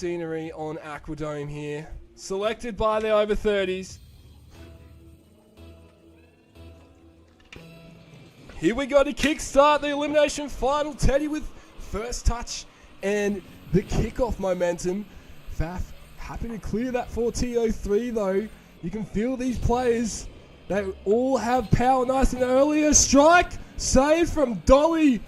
scenery on Aquadome here. Selected by the over 30s. Here we go to kickstart the elimination final. Teddy with first touch and the kickoff momentum. Faf happy to clear that for TO3 though. You can feel these players. They all have power nice and early. A strike saved from Dolly.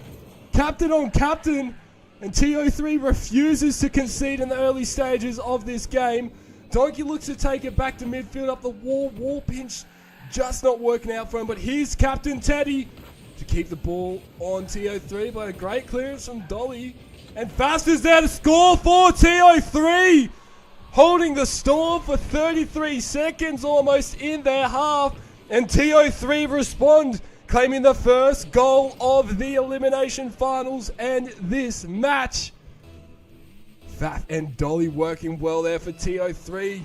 Captain on captain. And TO3 refuses to concede in the early stages of this game. Donkey looks to take it back to midfield up the wall. Wall pinch just not working out for him. But here's Captain Teddy to keep the ball on TO3. But a great clearance from Dolly. And Fast is there to score for TO3. Holding the Storm for 33 seconds almost in their half. And TO3 respond, claiming the first goal of the elimination finals and this match. Faf and Dolly working well there for TO3.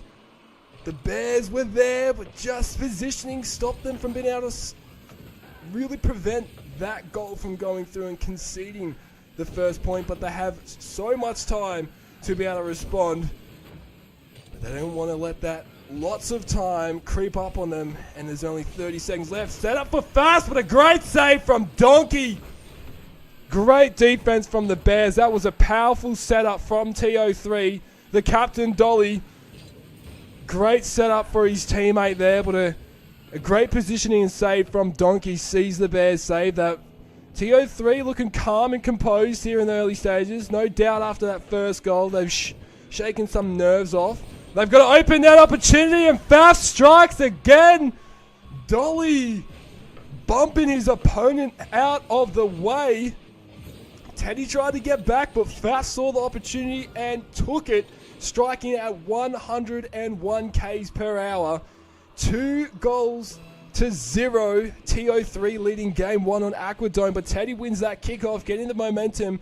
The Bears were there, but just positioning stopped them from being able to really prevent that goal from going through and conceding the first point. But they have so much time to be able to respond. But they don't want to let that lots of time creep up on them, and there's only 30 seconds left. Set up for Fast, but a great save from Donkey. Great defense from the Bears. That was a powerful setup from TO3. The captain, Dolly. Great setup for his teammate there, but a great positioning and save from Donkey. Sees the Bears save that. TO3 looking calm and composed here in the early stages. No doubt after that first goal, they've shaken some nerves off. They've got to open that opportunity, and Fast strikes again. Dolly bumping his opponent out of the way. Teddy tried to get back, but Fast saw the opportunity and took it, striking at 101 k's per hour. 2 goals to 0. TO3 leading game 1 on Aquadome, but Teddy wins that kickoff, getting the momentum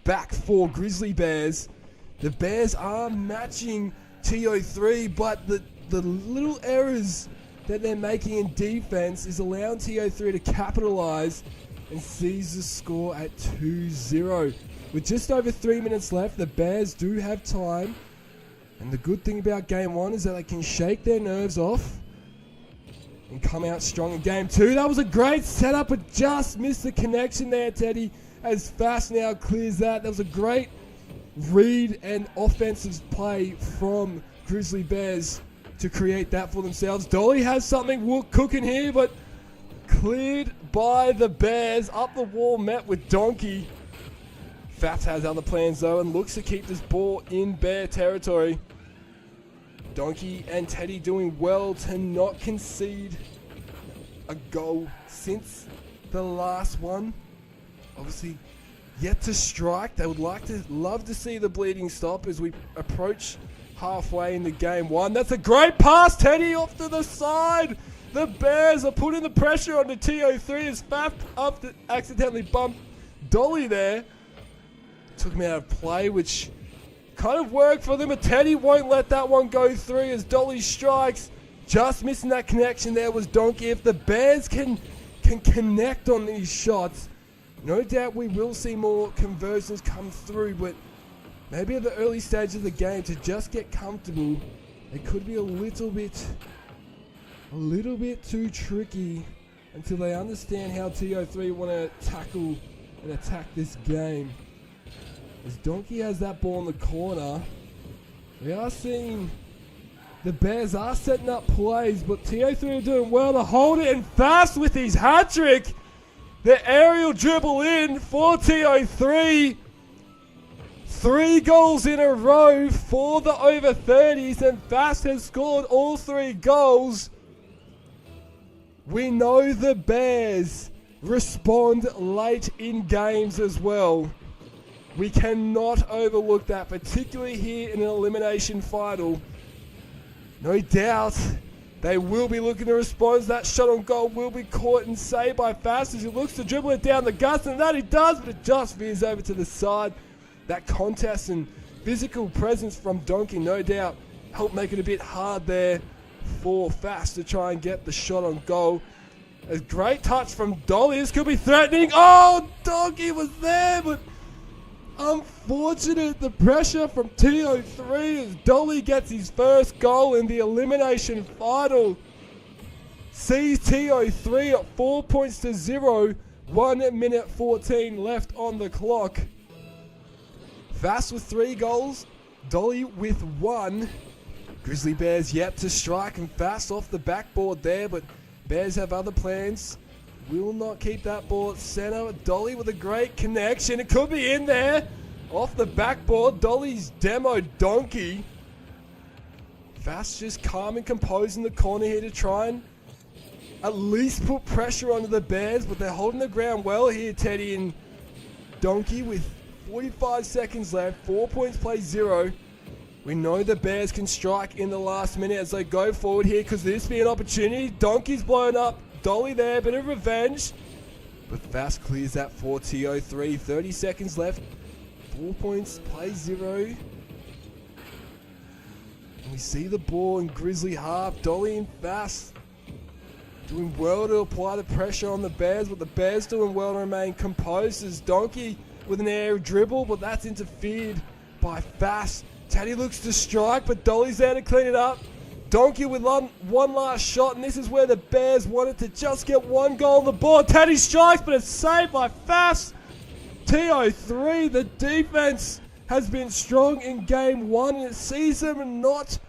back for Grizzly Bears. The Bears are matching TO3, but the little errors that they're making in defense is allowing TO3 to capitalize and seize the score at 2-0. With just over 3 minutes left, the Bears do have time. And the good thing about game 1 is that they can shake their nerves off and come out strong in game 2. That was a great setup, but just missed the connection there, Teddy, as Fast now clears that. That was a great read and offensive play from Grizzly Bears to create that for themselves. Dolly has something cooking here, but cleared by the Bears. Up the wall, met with Donkey. Faf has other plans though and looks to keep this ball in Bear territory. Donkey and Teddy doing well to not concede a goal since the last one. Obviously yet to strike. They would love to see the bleeding stop as we approach halfway into game 1. That's a great pass, Teddy, off to the side. The Bears are putting the pressure on the TO3 as Faf up to accidentally bumped Dolly there. Took him out of play, which kind of worked for them, but Teddy won't let that one go through as Dolly strikes. Just missing that connection there was Donkey. If the Bears can connect on these shots, no doubt we will see more conversions come through, but maybe at the early stage of the game to just get comfortable, it could be a little bit too tricky until they understand how TO3 want to tackle and attack this game. As Donkey has that ball in the corner, we are seeing the Bears are setting up plays, but TO3 are doing well to hold it, and Fast with his hat-trick. The aerial dribble in for TO3. 3 goals in a row for the over 30s, and Fast has scored all 3 goals. We know the Bears respond late in games as well. We cannot overlook that, particularly here in an elimination final. No doubt they will be looking to respond. That shot on goal will be caught and saved by Fast as he looks to dribble it down the guts, and that he does, but it just veers over to the side. That contest and physical presence from Donkey, no doubt, helped make it a bit hard there for Fast to try and get the shot on goal. A great touch from Dolly. This could be threatening. Oh, Donkey was there, but Unfortunate, the pressure from TO3 as Dolly gets his first goal in the elimination final. Sees TO3 at 4 points to 0, 1 minute 14 left on the clock. Fast with 3 goals, Dolly with 1. Grizzly Bears yet to strike, and Fast off the backboard there, but Bears have other plans. Will not keep that ball at center. Dolly with a great connection. It could be in there. Off the backboard, Dolly's demo donkey. Fast just calm and composed in the corner here to try and at least put pressure onto the Bears, but they're holding the ground well here, Teddy and Donkey, with 45 seconds left. 4 points play 0. We know the Bears can strike in the last minute as they go forward here. Could this be an opportunity? Donkey's blown up. Dolly there, bit of revenge. But Fast clears that for TO3. 30 seconds left. 4 points, play 0. And we see the ball in Grizzly half. Dolly and Fast doing well to apply the pressure on the Bears, but the Bears doing well to remain composed as Donkey with an air dribble, but that's interfered by Fast. Teddy looks to strike, but Dolly's there to clean it up. Donkey with one last shot, and this is where the Bears wanted to just get 1 goal on the board. Teddy strikes, but it's saved by Fast. TO3, the defense has been strong in game 1, and it sees them not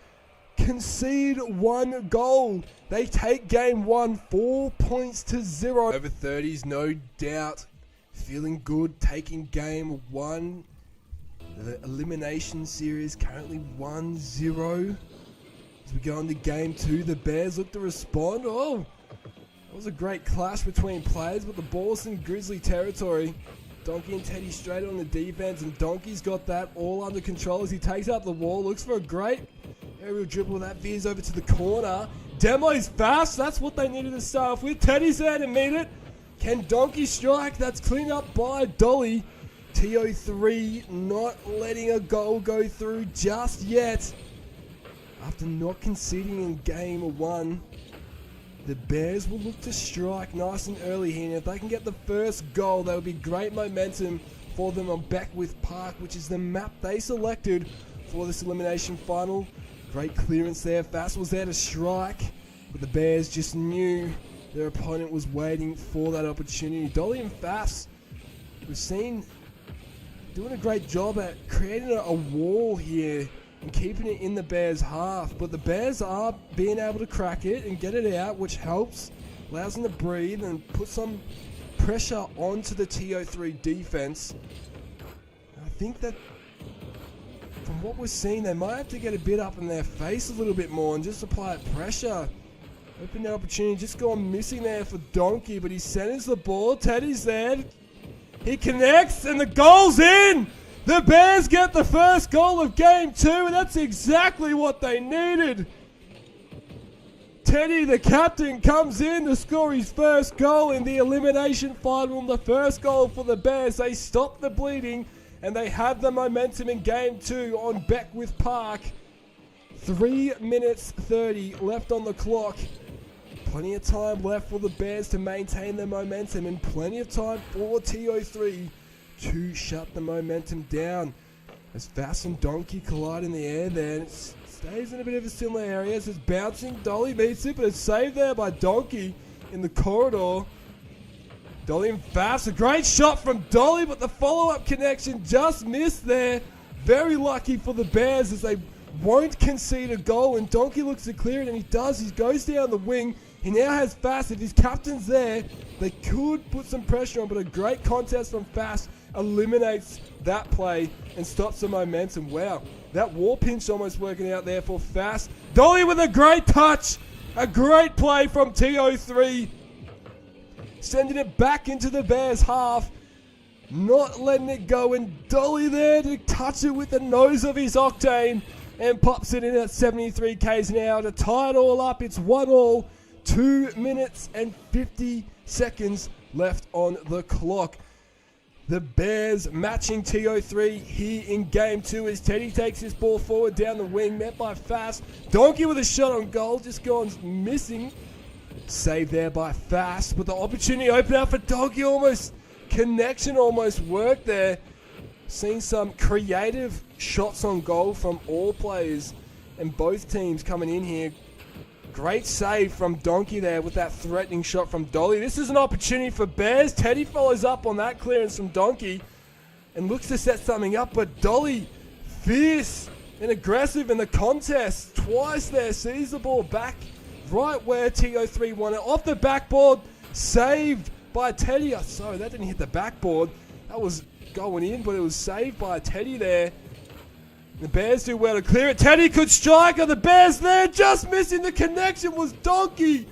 concede 1 goal. They take game 1, 4 points to 0. Over 30s, no doubt. Feeling good, taking game 1. The elimination series currently 1-0. As we go into game 2, the Bears look to respond. Oh, that was a great clash between players, but the ball's in Grizzly territory. Donkey and Teddy straight on the defense, and Donkey's got that all under control as he takes up the wall, looks for a great aerial dribble. That veers over to the corner. Demo's Fast, that's what they needed to start off with. Teddy's there to meet it. Can Donkey strike? That's cleaned up by Dolly. TO3 not letting a goal go through just yet. After not conceding in game 1, the Bears will look to strike nice and early here. And if they can get the first goal, that would be great momentum for them on Beckwith Park, which is the map they selected for this elimination final. Great clearance there. Fast was there to strike, but the Bears just knew their opponent was waiting for that opportunity. Dolly and Fast, we've seen doing a great job at creating a wall here and keeping it in the Bears' half, but the Bears are being able to crack it and get it out, which helps, allows them to breathe and put some pressure onto the TO3 defense. I think that from what we're seeing, they might have to get a bit up in their face a little bit more and just apply pressure. Open the opportunity, just gone missing there for Donkey, but he centers the ball. Teddy's there. He connects, and the goal's in! The Bears get the first goal of game 2, and that's exactly what they needed. Teddy, the captain, comes in to score his first goal in the elimination final. The first goal for the Bears. They stop the bleeding, and they have the momentum in game 2 on Beckwith Park. 3 minutes 30 left on the clock. Plenty of time left for the Bears to maintain their momentum, and plenty of time for TO3 to shut the momentum down. As Fast and Donkey collide in the air there, and it stays in a bit of a similar area as it's bouncing. Dolly meets it, but it's saved there by Donkey in the corridor. Dolly and Fast, a great shot from Dolly, but the follow-up connection just missed there. Very lucky for the Bears as they won't concede a goal, and Donkey looks to clear it, and he does. He goes down the wing. He now has Fast. If his captain's there, they could put some pressure on, but a great contest from Fast eliminates that play and stops the momentum. Wow, that wall pinch almost working out there for Fast. Dolly with a great touch. A great play from TO3. Sending it back into the Bears' half. Not letting it go, and Dolly there to touch it with the nose of his Octane and pops it in at 73 k's an hour to tie it all up. It's 1-1. 2 minutes and 50 seconds left on the clock. The Bears matching TO3 here in game 2 as Teddy takes his ball forward down the wing, met by Fast. Donkey with a shot on goal, just gone missing. Saved there by Fast, but the opportunity opened up for Donkey. Almost connection almost worked there. Seen some creative shots on goal from all players and both teams coming in here. Great save from Donkey there with that threatening shot from Dolly. This is an opportunity for Bears. Teddy follows up on that clearance from Donkey and looks to set something up, but Dolly, fierce and aggressive in the contest. Twice there, sees the ball back right where TO3 won it. Off the backboard, saved by Teddy. Oh, sorry, that didn't hit the backboard. That was going in, but it was saved by Teddy there. The Bears do well to clear it. Teddy could strike, and the Bears there, just missing the connection was Donkey.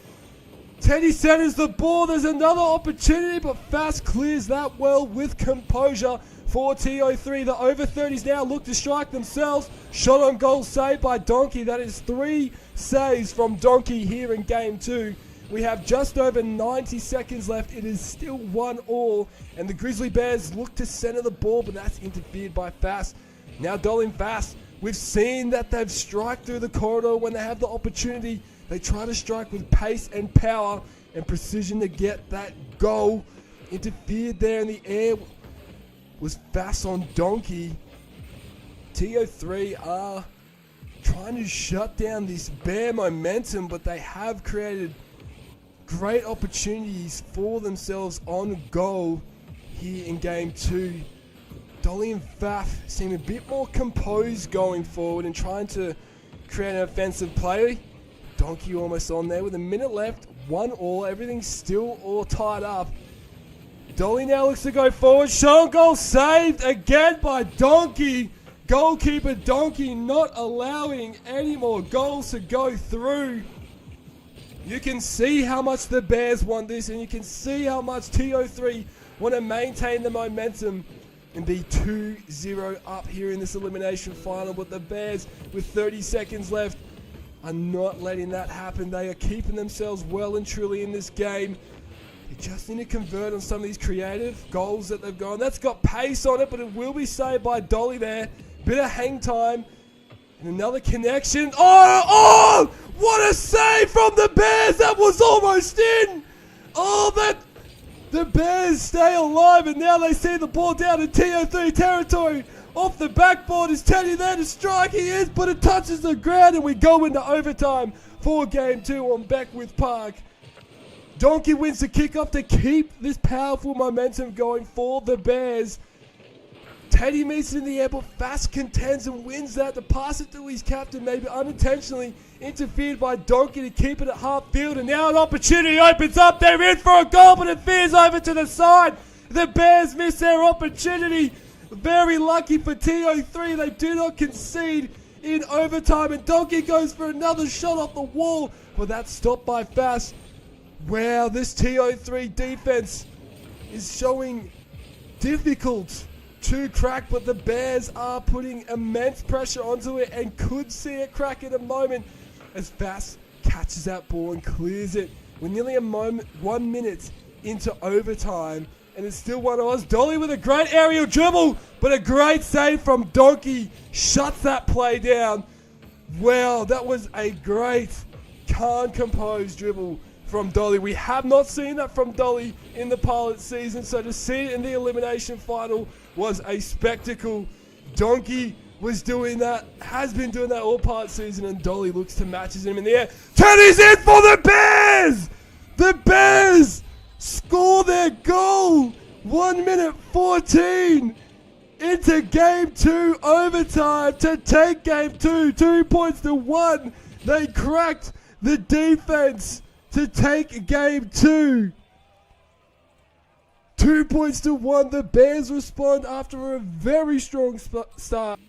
Teddy centers the ball. There's another opportunity, but Fast clears that well with composure for TO3. The over 30s now look to strike themselves. Shot on goal saved by Donkey. That is 3 saves from Donkey here in game 2. We have just over 90 seconds left. It is still 1-1, and the Grizzly Bears look to center the ball, but that's interfered by Fast. Now Dolly and Fast, we've seen that they've strike through the corridor when they have the opportunity. They try to strike with pace and power and precision to get that goal. Interfered there in the air was Fast on Donkey. TO3 are trying to shut down this Bear momentum, but they have created great opportunities for themselves on goal here in game 2. Dolly and Faf seem a bit more composed going forward and trying to create an offensive play. Donkey almost on there with a minute left, 1-1, everything's still all tied up. Dolly now looks to go forward, shot on goal saved again by Donkey. Goalkeeper Donkey not allowing any more goals to go through. You can see how much the Bears want this, and you can see how much TO3 want to maintain the momentum and be 2-0 up here in this elimination final. But the Bears, with 30 seconds left, are not letting that happen. They are keeping themselves well and truly in this game. They just need to convert on some of these creative goals that they've gone. That's got pace on it, but it will be saved by Dolly there. Bit of hang time. And another connection. Oh! What a save from the Bears! That was almost in! Oh, that... The Bears stay alive, and now they see the ball down in TO3 territory. Off the backboard is Teddy there to strike. He is, but it touches the ground, and we go into overtime for game 2 on Beckwith Park. Donkey wins the kickoff to keep this powerful momentum going for the Bears. Teddy meets it in the air, but Fast contends and wins that to pass it to his captain, maybe unintentionally interfered by Donkey to keep it at half field. And now an opportunity opens up. They're in for a goal, but it veers over to the side. The Bears miss their opportunity. Very lucky for TO3. They do not concede in overtime, and Donkey goes for another shot off the wall, but that's stopped by Fast. Wow, this TO3 defense is showing difficult to crack, but the Bears are putting immense pressure onto it and could see it crack in a moment as Fast catches that ball and clears it. We're nearly 1 minute into overtime, and it's still one of us. Dolly with a great aerial dribble, but a great save from Donkey shuts that play down. Wow, that was a great, calm, composed dribble from Dolly. We have not seen that from Dolly in the pilot season, so to see it in the elimination final was a spectacle. Donkey was doing that, has been doing that all pilot season, and Dolly looks to matches him in the air. Teddy's in for the Bears! The Bears score their goal! 1 minute 14 into game 2 overtime to take game 2. 2 points to 1. They cracked the defense to take game 2. 2 points to 1. The Bears respond after a very strong start.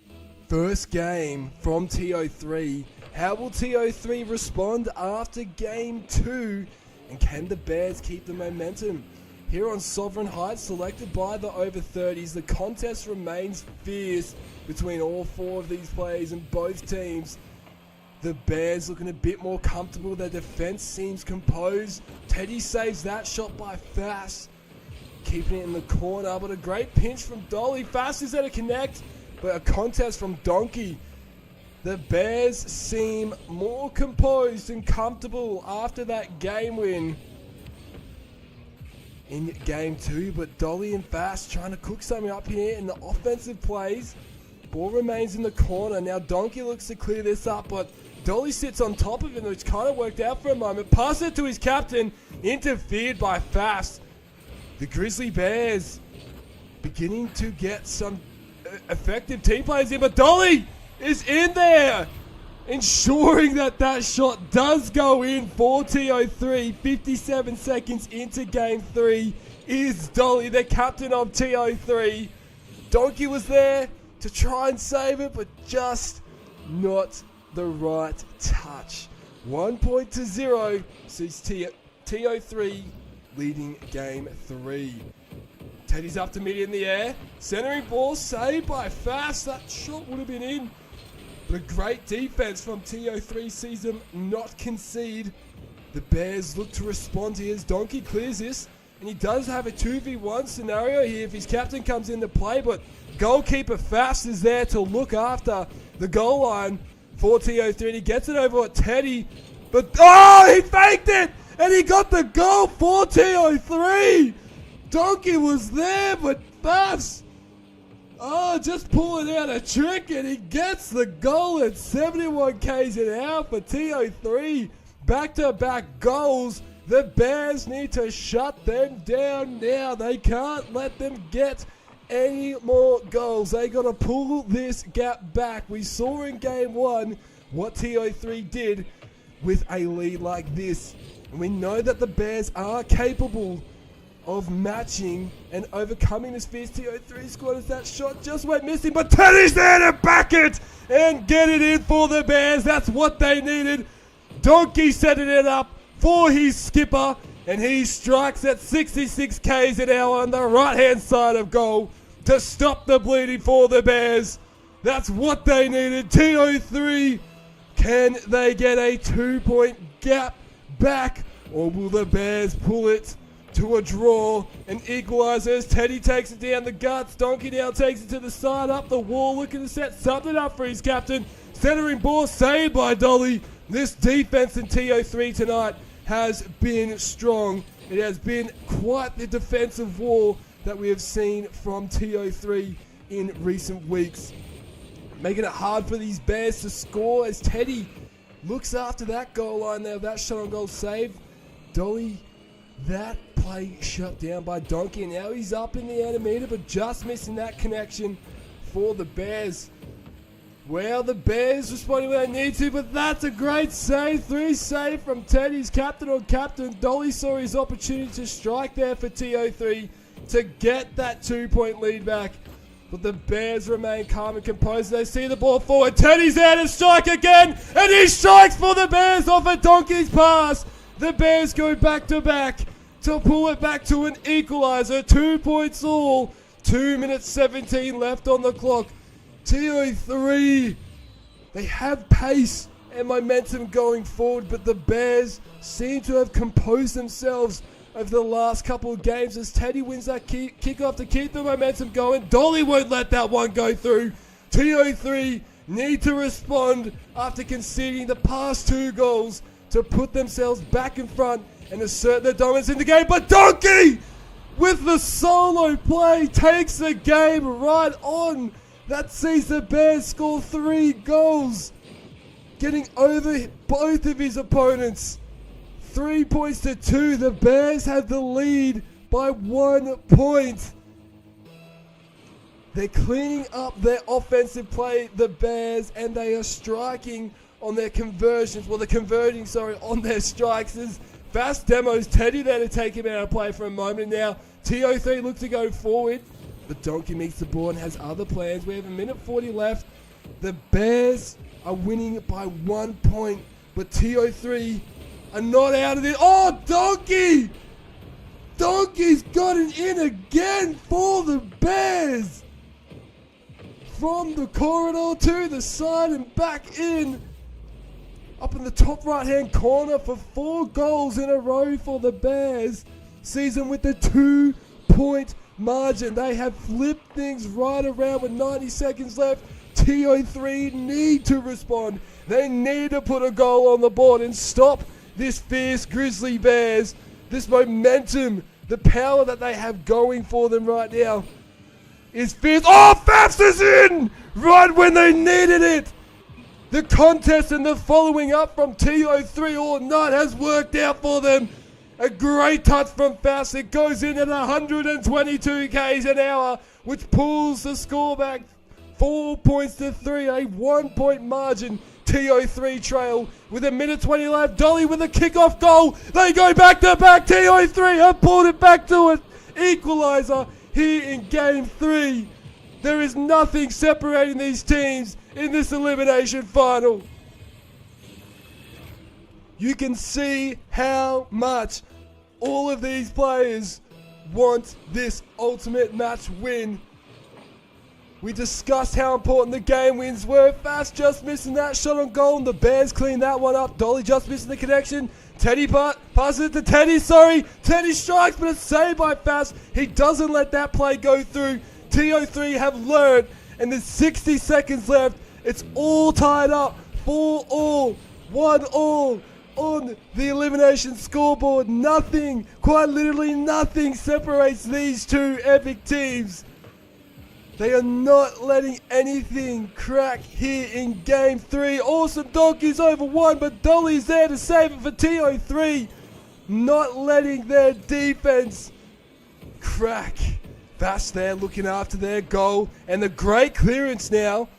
First game from TO3. How will TO3 respond after game 2? And can the Bears keep the momentum? Here on Sovereign Heights, selected by the over 30s, the contest remains fierce between all 4 of these players and both teams. The Bears looking a bit more comfortable. Their defense seems composed. Teddy saves that shot by Fast, keeping it in the corner, but a great pinch from Dolly. Fast is there to connect, but a contest from Donkey. The Bears seem more composed and comfortable after that game win. in game 2, but Dolly and Fast trying to cook something up here in the offensive plays. Ball remains in the corner. Now Donkey looks to clear this up, but Dolly sits on top of him, which kind of worked out for a moment. Pass it to his captain, interfered by Fast. The Grizzly Bears beginning to get some effective team plays in, but Dolly is in there, ensuring that that shot does go in for TO3. 57 seconds into game 3 is Dolly, the captain of TO3. Donkey was there to try and save it, but just not the right touch. 1 point to 0 sees TO3 leading game 3. Teddy's up to mid in the air. Centering ball saved by Fast. That shot would have been in. But a great defense from TO3 sees them not concede. The Bears look to respond here as Donkey clears this. And he does have a 2v1 scenario here if his captain comes into play. But goalkeeper Fast is there to look after the goal line for TO3. And he gets it over at Teddy. But, oh, he faked it! And he got the goal for TO3! Donkey was there, but Fast, just pulling out a trick, and he gets the goal at 71 k's an hour for TO3. Back-to-back goals. The Bears need to shut them down now. They can't let them get any more goals. They got to pull this gap back. We saw in game 1 what TO3 did with a lead like this. And we know that the Bears are capable of matching and overcoming this fierce TO3 squad as that shot just went missing. But Teddy's there to back it and get it in for the Bears. That's what they needed. Donkey setting it up for his skipper, and he strikes at 66 k's an hour on the right-hand side of goal to stop the bleeding for the Bears. That's what they needed. TO3, can they get a 2-point gap back, or will the Bears pull it to a draw and equalize as Teddy takes it down the guts? Donkey now takes it to the side, up the wall, looking to set something up for his captain. Centering ball saved by Dolly. This defense in TO3 tonight has been strong. It has been quite the defensive wall that we have seen from TO3 in recent weeks, making it hard for these Bears to score as Teddy looks after that goal line there. That shot on goal saved. Dolly, that play shut down by Donkey, and now he's up in the animator, but just missing that connection for the Bears. Well, the Bears responding where they need to, but that's a great save. 3 save from Teddy's captain on captain. Dolly saw his opportunity to strike there for TO3 to get that 2-point lead back. But the Bears remain calm and composed. They see the ball forward. Teddy's out to strike again, and he strikes for the Bears off a Donkey's pass. The Bears go back to back to pull it back to an equalizer. 2 points all. 2 minutes 17 left on the clock. TO3, they have pace and momentum going forward, but the Bears seem to have composed themselves over the last couple of games as Teddy wins that kickoff to keep the momentum going. Dolly won't let that one go through. TO3 need to respond after conceding the past 2 goals to put themselves back in front and assert their dominance in the game. But Donkey, with the solo play, takes the game right on. That sees the Bears score 3 goals, getting over both of his opponents. 3 points to 2. The Bears have the lead by 1 point. They're cleaning up their offensive play, the Bears, and they are striking on their conversions. Well, they're converting, on their strikes. There's Fast demos Teddy there to take him out of play for a moment. Now, TO3 looks to go forward. But Donkey meets the ball and has other plans. We have 1:40 left. The Bears are winning by 1 point, but TO3 are not out of it. Oh, Donkey! Donkey's got it in again for the Bears. From the corridor to the side and back in. Up in the top right-hand corner for 4 goals in a row for the Bears. Season with the 2-point margin. They have flipped things right around with 90 seconds left. TO3 need to respond. They need to put a goal on the board and stop this fierce Grizzly Bears. This momentum The power that they have going for them right now is fierce. Oh, Fafs is in! Right when they needed it! The contest and the following up from TO3 all night has worked out for them. A great touch from Fafs. It goes in at 122 k's an hour, which pulls the score back 4 points to 3, a 1 point margin. TO3 trail with a minute 20 left. Dolly with a kickoff goal. They go back to back. TO3 have pulled it back to an equalizer here in game 3. There is nothing separating these teams in this elimination final. You can see how much all of these players want this ultimate match win. We discussed how important the game wins were. Fast just missing that shot on goal, and the Bears clean that one up. Dolly just missing the connection. Teddy passes it to Teddy, Teddy strikes, but it's saved by Fast. He doesn't let that play go through. TO3 have learned, and there's 60 seconds left. It's all tied up. 4-all, 1-all on the elimination scoreboard. Nothing, quite literally nothing, separates these two epic teams. They are not letting anything crack here in game 3. Awesome donkeys over 1, but Dolly's there to save it for TO3. Not letting their defense crack. Fast there looking after their goal, and the great clearance now.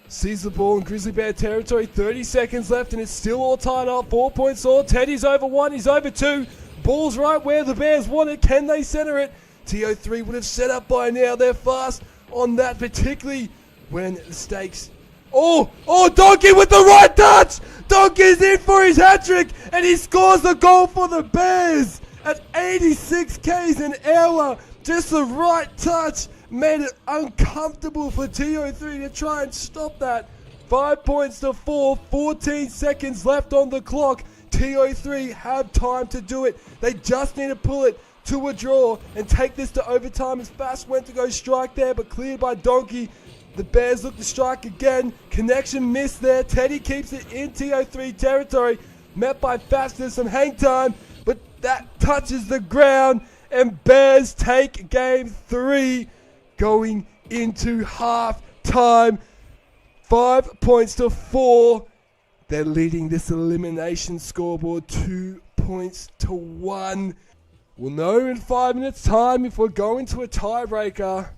Sees the ball in Grizzly Bear territory. 30 seconds left, and it's still all tied up. 4 points all. Teddy's over 1. He's over 2. Ball's right where the Bears want it. Can they center it? TO3 would have set up by now. They're fast on that, particularly when the stakes. Oh, Donkey with the right touch. Donkey's in for his hat trick, and he scores the goal for the Bears at 86 k's an hour. Just the right touch made it uncomfortable for TO3 to try and stop that. 5 points to 4, 14 seconds left on the clock. TO3 have time to do it. They just need to pull it to a draw and take this to overtime. As Fast went to go strike there, but cleared by Donkey. The Bears look to strike again. Connection missed there. Teddy keeps it in TO3 territory. Met by Fast. There's some hang time, but that touches the ground, and Bears take game 3 going into half time. 5 points to 4. They're leading this elimination scoreboard 2 points to 1. We'll know in 5 minutes time if we're going to a tiebreaker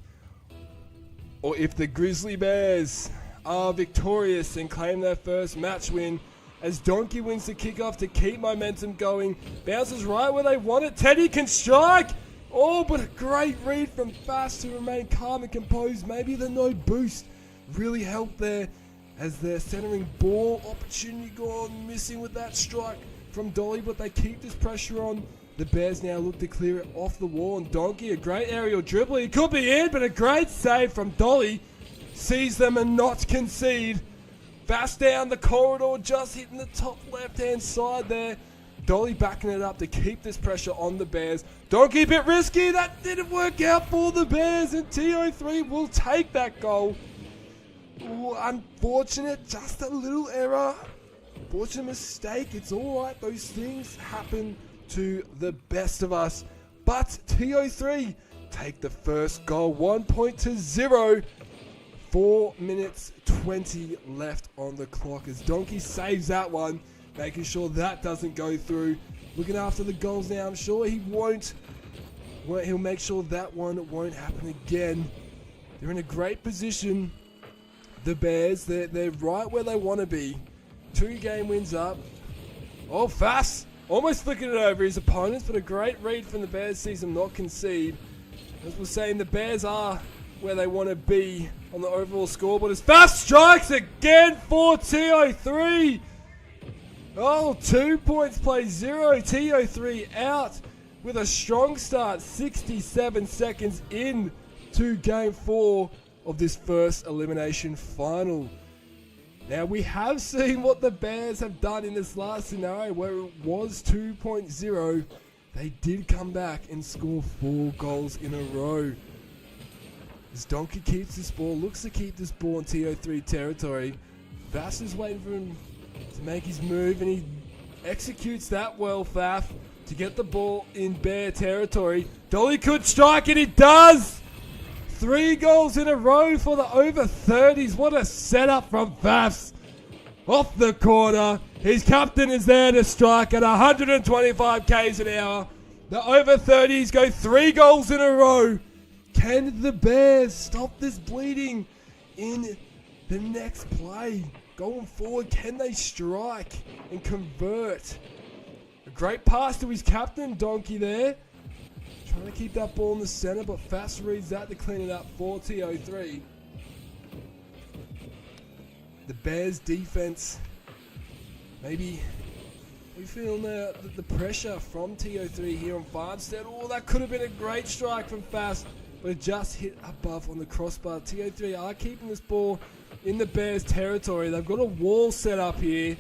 or if the Grizzly Bears are victorious and claim their first match win, as Donkey wins the kickoff to keep momentum going. Bounces right where they want it. Teddy can strike. Oh, but a great read from Fast to remain calm and composed. Maybe the no boost really helped there, as their centering ball opportunity gone missing with that strike from Dolly, but they keep this pressure on. The Bears now look to clear it off the wall, and Donkey, a great aerial dribble. He could be in, but a great save from Dolly. Sees them and not concede. Fast down the corridor, just hitting the top left-hand side there. Dolly backing it up to keep this pressure on the Bears. Donkey a bit risky. That didn't work out for the Bears, and TO3 will take that goal. Ooh, unfortunate, just a little error. Fortunate mistake. It's all right. Those things happen to the best of us. But TO3 take the first goal. 1 point to 0. 4 minutes 20 left on the clock as Donkey saves that one, making sure that doesn't go through. Looking after the goals now. I'm sure he won't. He'll make sure that one won't happen again. They're in a great position. The Bears, they're right where they want to be. 2 game wins up. Oh, Fast almost flicking it over his opponents, but a great read from the Bears sees them not concede. As we're saying, the Bears are where they want to be on the overall scoreboard. As Fast strikes again for TO3. Oh, 2 points play 0. TO3 out with a strong start. 67 seconds in to game 4 of this first elimination final. Now, we have seen what the Bears have done in this last scenario where it was 2.0. They did come back and score 4 goals in a row. As Donkey keeps this ball, looks to keep this ball in TO3 territory. Vass is waiting for him to make his move, and he executes that well, Faf. to get the ball in Bear territory. Dolly could strike it. It does. 3 goals in a row for the over 30s. What a setup from Fafs. Off the corner. His captain is there to strike at 125 k's an hour. The over 30s go 3 goals in a row. Can the Bears stop this bleeding in the next play? Going forward, can they strike and convert? A great pass to his captain, Donkey there. Trying to keep that ball in the center, but Fafs reads that to clean it up for TO3. The Bears defense maybe feeling the pressure from TO3 here on Farmstead. Oh, that could have been a great strike from Fafs, but it just hit above on the crossbar. TO3 are keeping this ball in the Bears territory. They've got a wall set up here,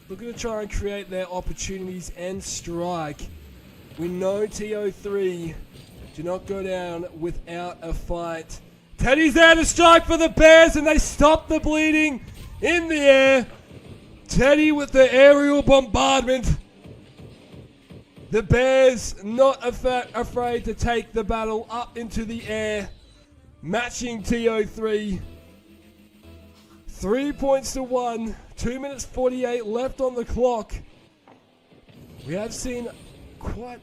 looking to try and create their opportunities and strike. We know TO3 do not go down without a fight. Teddy's there to strike for the Bears, and they stop the bleeding in the air. Teddy with the aerial bombardment. The Bears not afraid to take the battle up into the air, matching TO3. 3 points to 1, 2 minutes 48 left on the clock. We have seen quite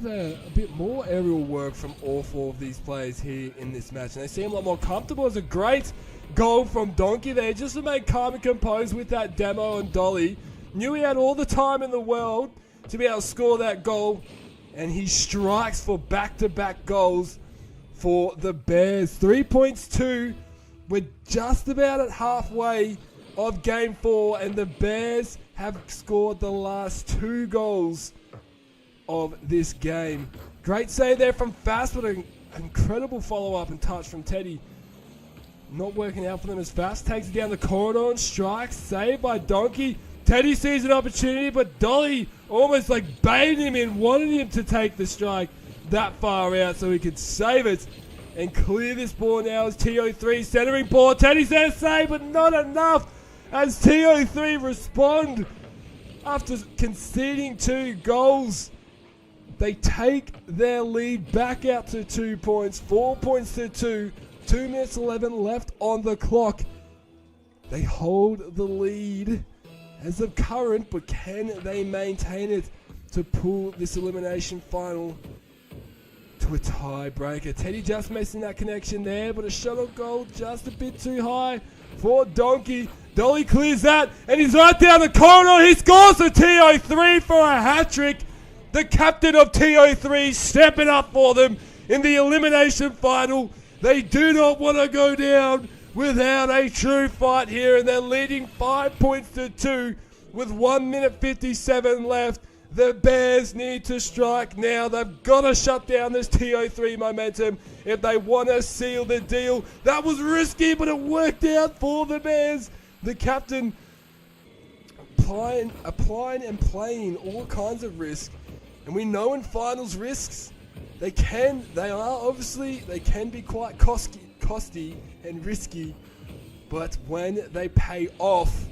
a bit more aerial work from all 4 of these players here in this match, and they seem a lot more comfortable. It's a great goal from Donkey there, just to make calm and composed with that demo, and Dolly knew he had all the time in the world to be able to score that goal, and he strikes for back-to-back goals for the Bears. 3 points to. We're just about at halfway of Game 4, and the Bears have scored the last 2 goals of this game. Great save there from Fafs, but an incredible follow-up and touch from Teddy. Not working out for them as Fafs takes it down the corridor and strikes. Saved by Donkey. Teddy sees an opportunity, but Dolly almost like baited him in, wanted him to take the strike that far out so he could save it and clear this ball now as TO3 centering ball. Teddy's there to save, but not enough as TO3 respond after conceding 2 goals. They take their lead back out to 2 points, 4 points to 2, 2 minutes 11 left on the clock. They hold the lead as of current, but can they maintain it to pull this elimination final to a tiebreaker? Teddy just missing that connection there, but a shuttle goal just a bit too high for Donkey. Dolly clears that, and he's right down the corridor. He scores for TO3 for a hat-trick. The captain of TO3 stepping up for them in the elimination final. They do not want to go down without a true fight here, and they're leading 5 points to 2 with 1 minute 57 left. The Bears need to strike now. They've got to shut down this TO3 momentum if they want to seal the deal. That was risky, but it worked out for the Bears. The captain applying and playing all kinds of risk. And we know in finals risks, they can be quite costly and risky. But when they pay off,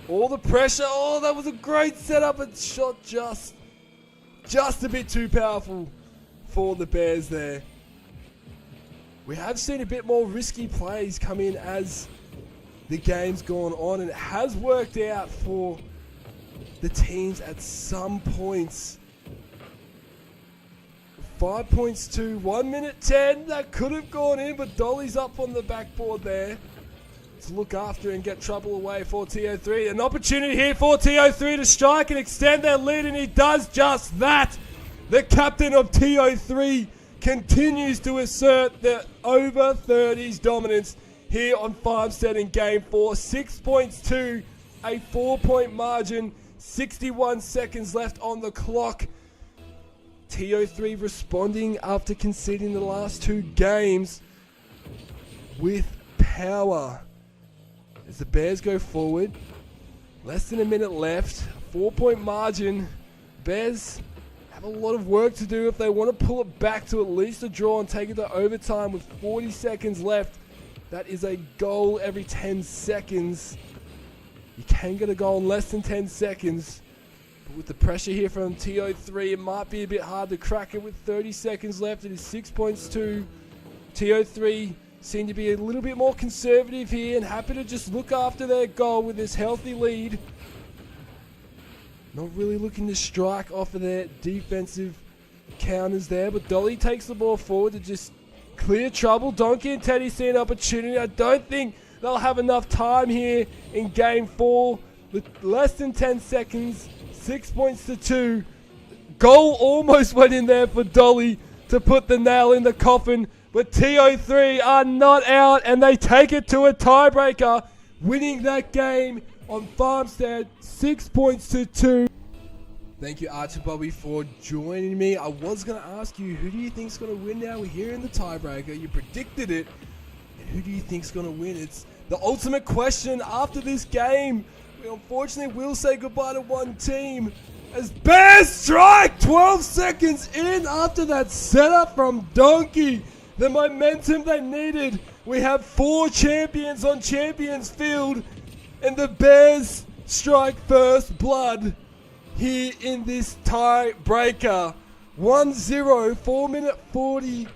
all the pressure, oh, that was a great setup, and shot just a bit too powerful for the Bears there. We have seen a bit more risky plays come in as the game's gone on, and it has worked out for the teams at some points. 5 points to 1 minute 10. That could have gone in, but Dolly's up on the backboard there to look after and get trouble away for TO3. An opportunity here for TO3 to strike and extend their lead, and he does just that. The captain of TO3 continues to assert the over 30s dominance here on Farmstead in Game 4. 6 points to a 4-point margin. 61 seconds left on the clock. TO3 responding after conceding the last 2 games with power. As the Bears go forward, less than a minute left, 4-point margin. Bears have a lot of work to do if they want to pull it back to at least a draw and take it to overtime with 40 seconds left. That is a goal every 10 seconds. You can get a goal in less than 10 seconds. But with the pressure here from TO3, it might be a bit hard to crack it with 30 seconds left. It is 6 points to TO3. Seem to be a little bit more conservative here and happy to just look after their goal with this healthy lead. Not really looking to strike off of their defensive counters there, but Dolly takes the ball forward to just clear trouble. Donkey and Teddy see an opportunity. I don't think they'll have enough time here in game 4 with less than 10 seconds. 6 points to 2. Goal almost went in there for Dolly to put the nail in the coffin, but TO3 are not out and they take it to a tiebreaker, winning that game on Farmstead, 6 points to 2. Thank you, Archie Bobby, for joining me. I was going to ask you, who do you think is going to win now? We're here in the tiebreaker. You predicted it. And who do you think is going to win? It's the ultimate question after this game. We unfortunately will say goodbye to one team as Bears strike 12 seconds in after that setup from Donkey. The momentum they needed. We have 4 champions on Champions Field, and the Bears strike first blood here in this tiebreaker. 1-0, 4-minute 40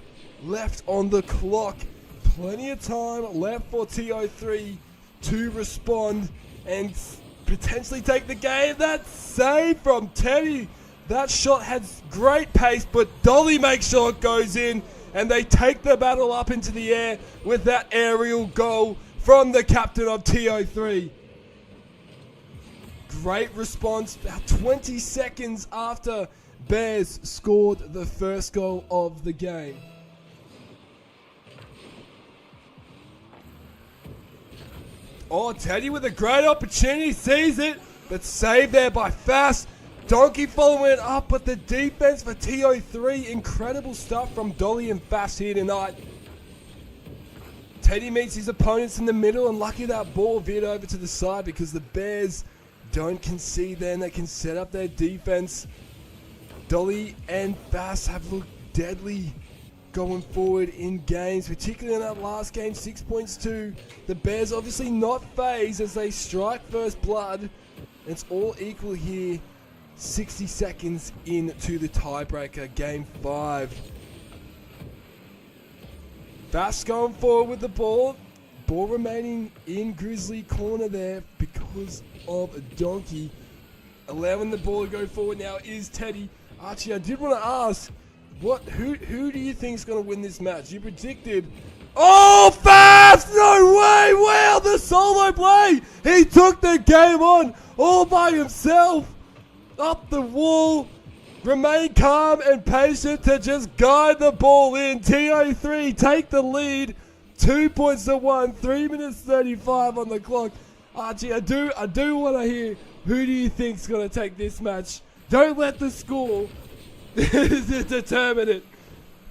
left on the clock. Plenty of time left for TO3 to respond and potentially take the game. That save from Teddy. That shot has great pace, but Dolly makes sure it goes in, and they take the battle up into the air with that aerial goal from the captain of TO3. Great response about 20 seconds after Bears scored the first goal of the game. Oh, Teddy with a great opportunity, sees it, but saved there by Fast. Donkey following it up, but the defense for TO3, incredible stuff from Dolly and Fast here tonight. Teddy meets his opponents in the middle, and lucky that ball veered over to the side because the Bears don't concede there and they can set up their defense. Dolly and Fast have looked deadly going forward in games, particularly in that last game. 6 points to the Bears, obviously not phased as they strike first blood. It's all equal here. 60 seconds into the tiebreaker, game 5. Fast going forward with the ball. Ball remaining in Grizzly corner there because of a Donkey. Allowing the ball to go forward now is Teddy. Archie, I did want to ask, who do you think is going to win this match? You predicted... Oh, Fast! No way! Wow, the solo play! He took the game on all by himself. Up the wall. Remain calm and patient to just guide the ball in. TO3 take the lead. 2 points to 1. 3 minutes 35 on the clock. Archie, I do want to hear, who do you think's going to take this match? Don't let the score determine it.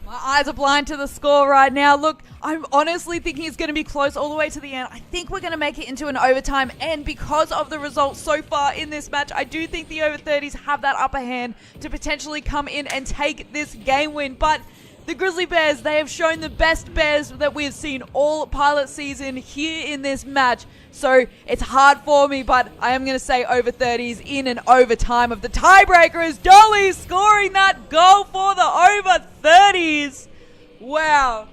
My eyes are blind to the score right now. Look, I'm honestly thinking it's going to be close all the way to the end. I think we're going to make it into an overtime, and because of the results so far in this match, I do think the over 30s have that upper hand to potentially come in and take this game win. But the Grizzly Bears, they have shown the best Bears that we have seen all pilot season here in this match. So it's hard for me, but I am going to say over 30s in an overtime of the tiebreaker as Dolly scoring that goal for the over 30s. Wow.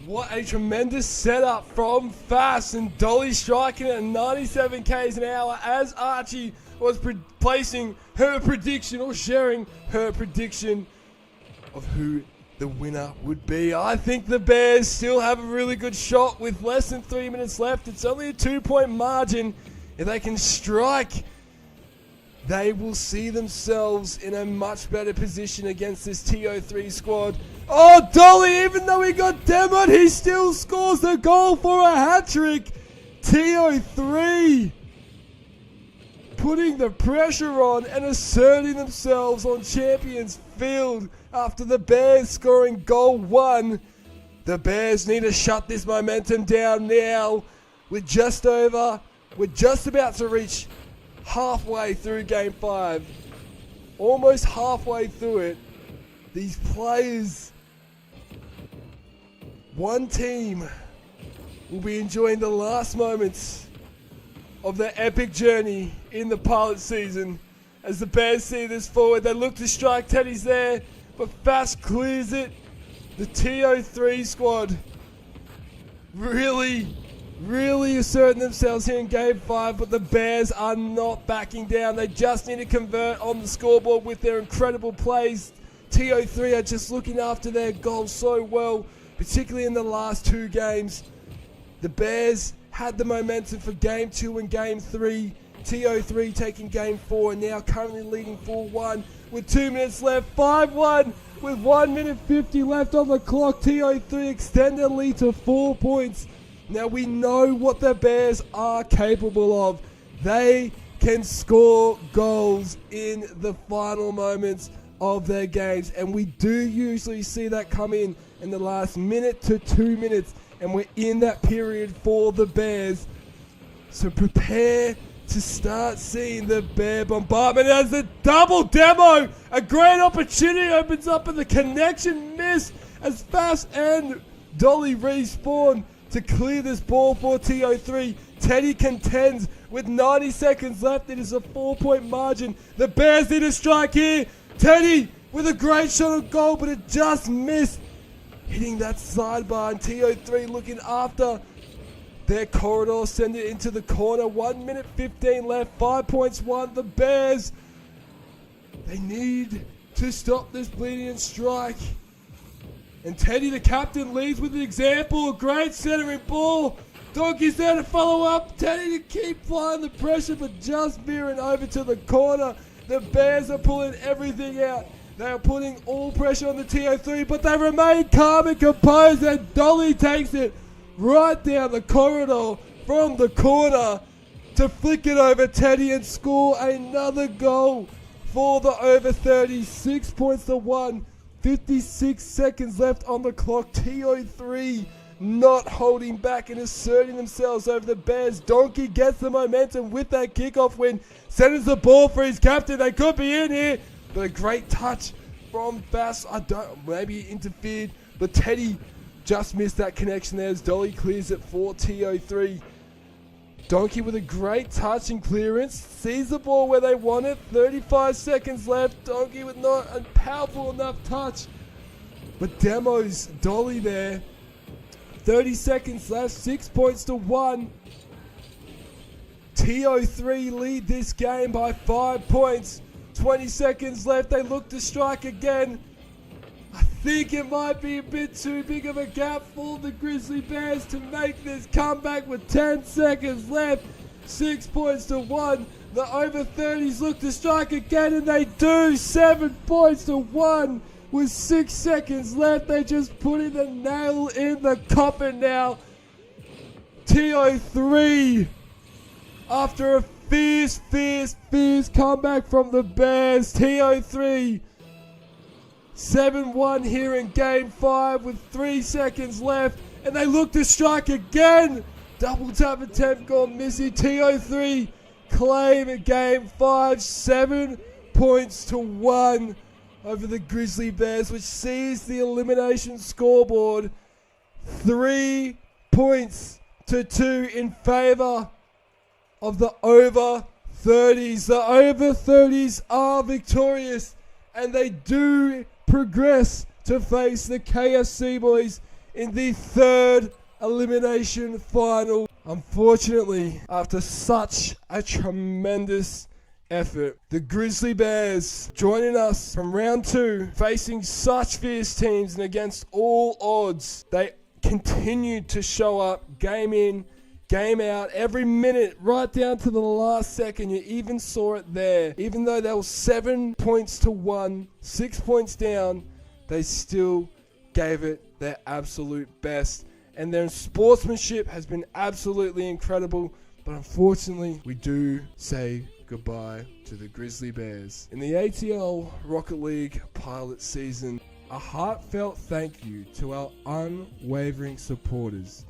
What a tremendous setup from Fast, and Dolly striking at 97 k's an hour as Archie was placing her prediction or sharing her prediction of who the winner would be. I think the Bears still have a really good shot with less than 3 minutes left. It's only a 2-point margin. If they can strike, they will see themselves in a much better position against this TO3 squad. Oh, Dolly, even though he got demoed, he still scores the goal for a hat-trick. TO3 putting the pressure on and asserting themselves on Champions Field after the Bears scoring goal 1. The Bears need to shut this momentum down now. We're just about to reach halfway through game 5. Almost halfway through it. These players, one team, will be enjoying the last moments of their epic journey in the pilot season. as the Bears see this forward. They look to strike. Teddy's there, but Fast clears it. The TO3 squad really asserting themselves here in Game 5, but the Bears are not backing down. They just need to convert on the scoreboard with their incredible plays. TO3 are just looking after their goals so well, particularly in the last 2 games. The Bears had the momentum for Game 2 and Game 3. TO3 taking Game 4 and now currently leading 4-1 with 2 minutes left. 5-1 with 1 minute 50 left on the clock. TO3 extend their lead to 4 points. Now we know what the Bears are capable of. They can score goals in the final moments of their games, and we do usually see that come in the last minute to 2 minutes, and we're in that period for the Bears. So prepare to start seeing the Bear bombardment as the double demo. A great opportunity opens up, and the connection miss as Fast and Dolly respawn to clear this ball for TO3. Teddy contends with 90 seconds left. It is a 4-point margin. The Bears need a strike here. Teddy with a great shot on goal, but it just missed, hitting that sidebar, and TO3 looking after their corridor, send it into the corner. 1 minute 15 left, 5 points won. The Bears, they need to stop this bleeding and strike. And Teddy, the captain, leads with an example. A great centering ball. Donkey's there to follow up. Teddy to keep flying the pressure, but just veering over to the corner. The Bears are pulling everything out. They are putting all pressure on the TO3, but they remain calm and composed, and Dolly takes it right down the corridor from the corner to flick it over Teddy and score another goal for the over 30. 6 points to 1. 56 seconds left on the clock. TO3 not holding back and asserting themselves over the Bears. Donkey gets the momentum with that kickoff win. Sends the ball for his captain. They could be in here, but a great touch from Bass. Maybe he interfered, but Teddy just missed that connection there as Dolly clears it for TO3. Donkey with a great touch and clearance. Sees the ball where they want it. 35 seconds left. Donkey with not a powerful enough touch, but demos Dolly there. 30 seconds left. 6 points to 1. TO3 lead this game by 5 points. 20 seconds left. They look to strike again. I think it might be a bit too big of a gap for the Grizzly Bears to make this comeback with 10 seconds left. 6 points to 1. The over 30s look to strike again, and they do. 7 points to 1 with 6 seconds left. They just putting the nail in the coffin now. TO3, after a fierce comeback from the Bears. TO3 7-1 here in Game 5 with 3 seconds left, and they look to strike again. Double tap attempt gone missing. TO3 claim in Game 5. 7 points to 1 over the Grizzly Bears, which sees the elimination scoreboard 3 points to 2 in favor of the over 30s. The over 30s are victorious, and they do progress to face the KFC boys in the 3rd elimination final. Unfortunately, after such a tremendous effort, the Grizzly Bears joining us from round 2, facing such fierce teams and against all odds, they continued to show up game in, game out, every minute, right down to the last second. You even saw it there. Even though they were 7 points to 1, 6 points down, they still gave it their absolute best. And their sportsmanship has been absolutely incredible. But unfortunately, we do say goodbye to the Grizzly Bears. In the ATL Rocket League pilot season, a heartfelt thank you to our unwavering supporters,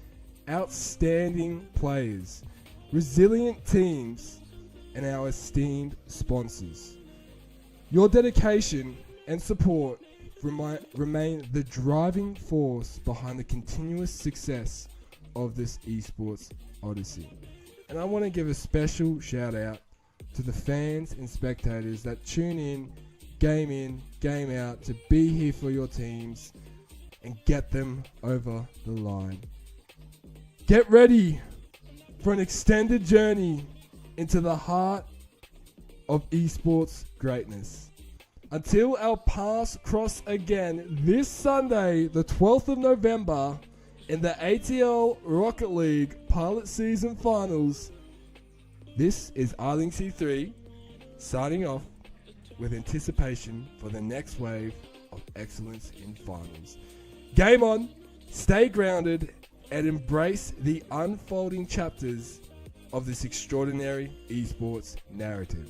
outstanding players, resilient teams, and our esteemed sponsors. Your dedication and support remain the driving force behind the continuous success of this eSports Odyssey. And I want to give a special shout out to the fans and spectators that tune in, game out, to be here for your teams and get them over the line. Get ready for an extended journey into the heart of eSports greatness. Until our paths cross again this Sunday, the 12th of November, in the ATL Rocket League Pilot Season Finals, this is Arling C3 signing off with anticipation for the next wave of excellence in finals. Game on, stay grounded, and embrace the unfolding chapters of this extraordinary esports narrative.